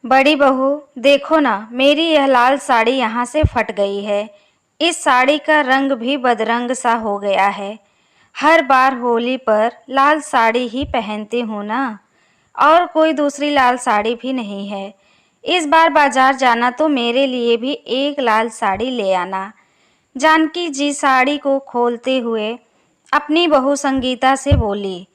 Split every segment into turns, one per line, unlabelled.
बड़ी बहू, देखो ना, मेरी यह लाल साड़ी यहाँ से फट गई है। इस साड़ी का रंग भी बदरंग सा हो गया है। हर बार होली पर लाल साड़ी ही पहनती हूँ ना, और कोई दूसरी लाल साड़ी भी नहीं है। इस बार बाजार जाना तो मेरे लिए भी एक लाल साड़ी ले आना। जानकी जी साड़ी को खोलते हुए अपनी बहू संगीता से बोली।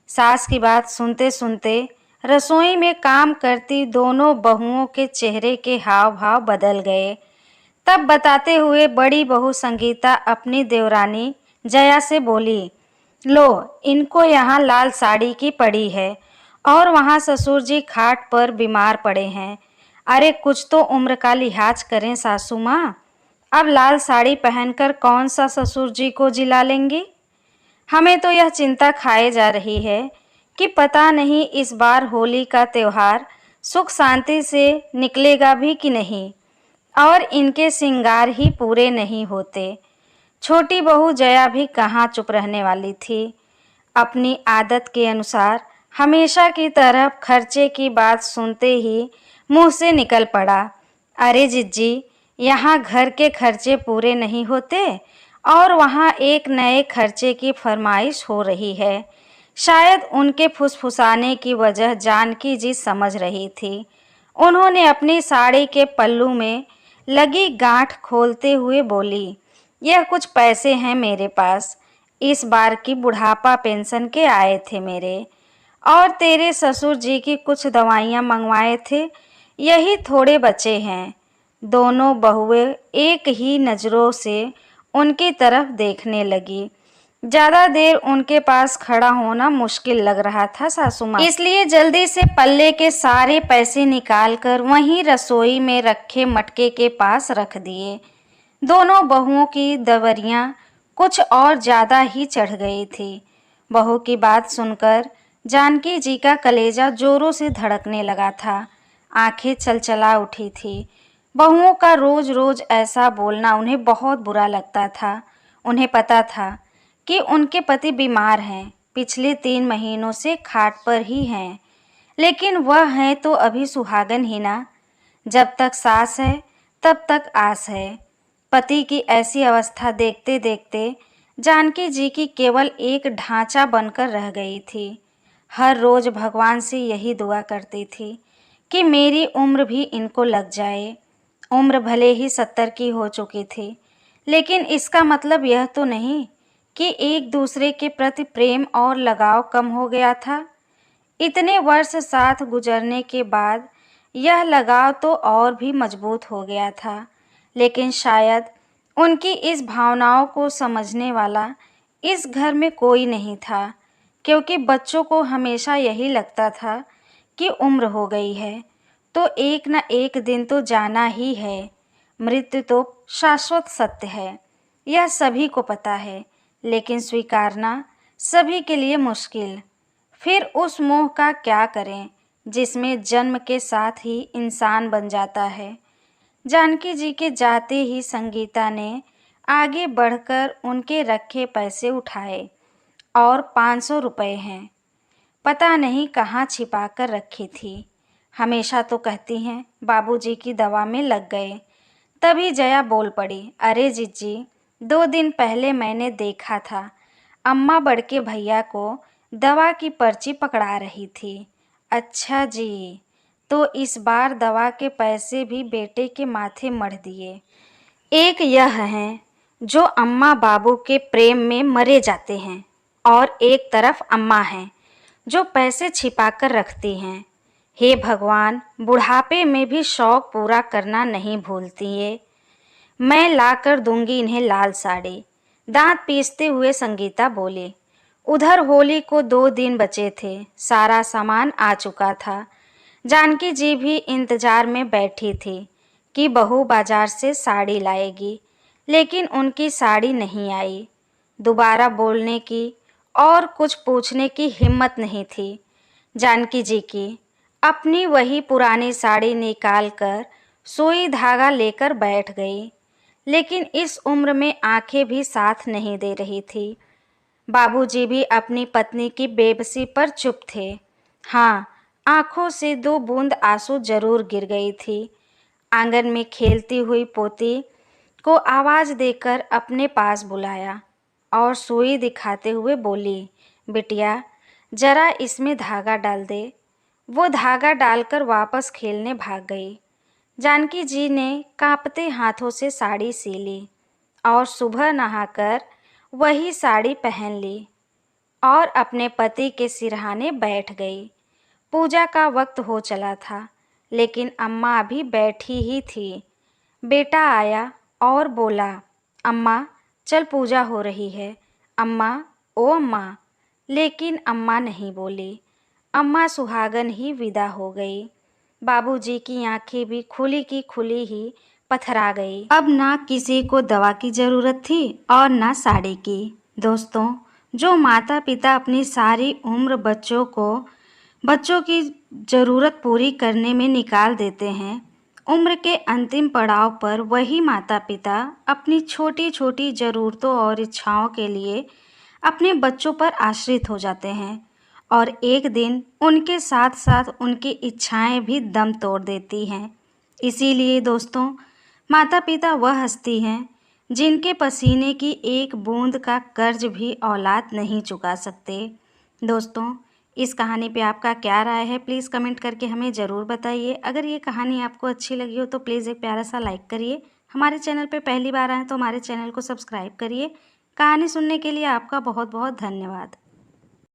सास की बात सुनते सुनते रसोई में काम करती दोनों बहुओं के चेहरे के हाव भाव बदल गए। तब बताते हुए बड़ी बहू संगीता अपनी देवरानी जया से बोली, लो, इनको यहाँ लाल साड़ी की पड़ी है और वहाँ ससुर जी खाट पर बीमार पड़े हैं। अरे कुछ तो उम्र का लिहाज करें सासू माँ। अब लाल साड़ी पहनकर कौन सा ससुर जी को जिला लेंगी। हमें तो यह चिंता खाए जा रही है कि पता नहीं इस बार होली का त्यौहार सुख शांति से निकलेगा भी कि नहीं, और इनके श्रृंगार ही पूरे नहीं होते। छोटी बहू जया भी कहाँ चुप रहने वाली थी। अपनी आदत के अनुसार हमेशा की तरह खर्चे की बात सुनते ही मुंह से निकल पड़ा, अरे जिज्जी, यहाँ घर के खर्चे पूरे नहीं होते और वहाँ एक नए खर्चे की फरमाइश हो रही है। शायद उनके फुसफुसाने की वजह जानकी जी समझ रही थी। उन्होंने अपनी साड़ी के पल्लू में लगी गांठ खोलते हुए बोली, यह कुछ पैसे हैं मेरे पास। इस बार की बुढ़ापा पेंशन के आए थे मेरे, और तेरे ससुर जी की कुछ दवाइयाँ मंगवाए थे, यही थोड़े बचे हैं। दोनों बहुएं एक ही नज़रों से उनकी तरफ देखने लगी। ज़्यादा देर उनके पास खड़ा होना मुश्किल लग रहा था सासू माँ, इसलिए जल्दी से पल्ले के सारे पैसे निकालकर वहीं रसोई में रखे मटके के पास रख दिए। दोनों बहुओं की दवरियां कुछ और ज़्यादा ही चढ़ गई थी। बहू की बात सुनकर जानकी जी का कलेजा जोरों से धड़कने लगा था। आंखें चलचला उठी थी। बहुओं का रोज रोज ऐसा बोलना उन्हें बहुत बुरा लगता था। उन्हें पता था कि उनके पति बीमार हैं, पिछले 3 महीनों से खाट पर ही हैं, लेकिन वह हैं तो अभी सुहागन ही ना। जब तक सास है तब तक आस है। पति की ऐसी अवस्था देखते देखते जानकी जी की केवल एक ढांचा बनकर रह गई थी। हर रोज भगवान से यही दुआ करती थी कि मेरी उम्र भी इनको लग जाए। उम्र भले ही 70 की हो चुकी थी, लेकिन इसका मतलब यह तो नहीं कि एक दूसरे के प्रति प्रेम और लगाव कम हो गया था। इतने वर्ष साथ गुजरने के बाद यह लगाव तो और भी मजबूत हो गया था, लेकिन शायद उनकी इस भावनाओं को समझने वाला इस घर में कोई नहीं था, क्योंकि बच्चों को हमेशा यही लगता था कि उम्र हो गई है तो एक न एक दिन तो जाना ही है। मृत्यु तो शाश्वत सत्य है, यह सभी को पता है, लेकिन स्वीकारना सभी के लिए मुश्किल। फिर उस मोह का क्या करें जिसमें जन्म के साथ ही इंसान बन जाता है। जानकी जी के जाते ही संगीता ने आगे बढ़कर उनके रखे पैसे उठाए, और 500 रुपये हैं, पता नहीं कहाँ छिपा कर रखी थी। हमेशा तो कहती हैं बाबूजी की दवा में लग गए। तभी जया बोल पड़ी, अरे जिज्जी, 2 दिन पहले मैंने देखा था, अम्मा बड़के भैया को दवा की पर्ची पकड़ा रही थी। अच्छा जी, तो इस बार दवा के पैसे भी बेटे के माथे मढ़ दिए। एक यह हैं जो अम्मा बाबू के प्रेम में मरे जाते हैं, और एक तरफ अम्मा हैं जो पैसे छिपा कर रखती हैं। हे भगवान, बुढ़ापे में भी शौक पूरा करना नहीं भूलती ये। मैं ला कर दूंगी इन्हें लाल साड़ी। दांत पीसते हुए संगीता बोली। उधर होली को 2 दिन बचे थे, सारा सामान आ चुका था। जानकी जी भी इंतजार में बैठी थी कि बहू बाजार से साड़ी लाएगी, लेकिन उनकी साड़ी नहीं आई। दोबारा बोलने की और कुछ पूछने की हिम्मत नहीं थी जानकी जी की। अपनी वही पुरानी साड़ी निकालकर सुई धागा लेकर बैठ गई, लेकिन इस उम्र में आंखें भी साथ नहीं दे रही थी। बाबूजी भी अपनी पत्नी की बेबसी पर चुप थे। हाँ, आंखों से 2 बूंद आंसू जरूर गिर गई थी। आंगन में खेलती हुई पोती को आवाज देकर अपने पास बुलाया और सुई दिखाते हुए बोली, बिटिया जरा इसमें धागा डाल दे। वो धागा डालकर वापस खेलने भाग गई। जानकी जी ने कांपते हाथों से साड़ी सी ली और सुबह नहाकर वही साड़ी पहन ली और अपने पति के सिरहाने बैठ गई। पूजा का वक्त हो चला था, लेकिन अम्मा अभी बैठी ही थी। बेटा आया और बोला, अम्मा चल पूजा हो रही है। अम्मा, ओ अम्मा। लेकिन अम्मा नहीं बोली। अम्मा सुहागन ही विदा हो गई। बाबूजी की आंखें भी खुली की खुली ही पथरा गई। अब ना किसी को दवा की ज़रूरत थी और ना साड़ी की। दोस्तों, जो माता पिता अपनी सारी उम्र बच्चों की ज़रूरत पूरी करने में निकाल देते हैं, उम्र के अंतिम पड़ाव पर वही माता पिता अपनी छोटी छोटी ज़रूरतों और इच्छाओं के लिए अपने बच्चों पर आश्रित हो जाते हैं और एक दिन उनके साथ साथ उनकी इच्छाएं भी दम तोड़ देती हैं। इसीलिए दोस्तों, माता पिता वह हस्ती हैं जिनके पसीने की एक बूंद का कर्ज भी औलाद नहीं चुका सकते। दोस्तों, इस कहानी पे आपका क्या राय है, प्लीज़ कमेंट करके हमें ज़रूर बताइए। अगर ये कहानी आपको अच्छी लगी हो तो प्लीज़ एक प्यारा सा लाइक करिए। हमारे चैनल पे पहली बार आए तो हमारे चैनल को सब्सक्राइब करिए। कहानी सुनने के लिए आपका बहुत बहुत धन्यवाद।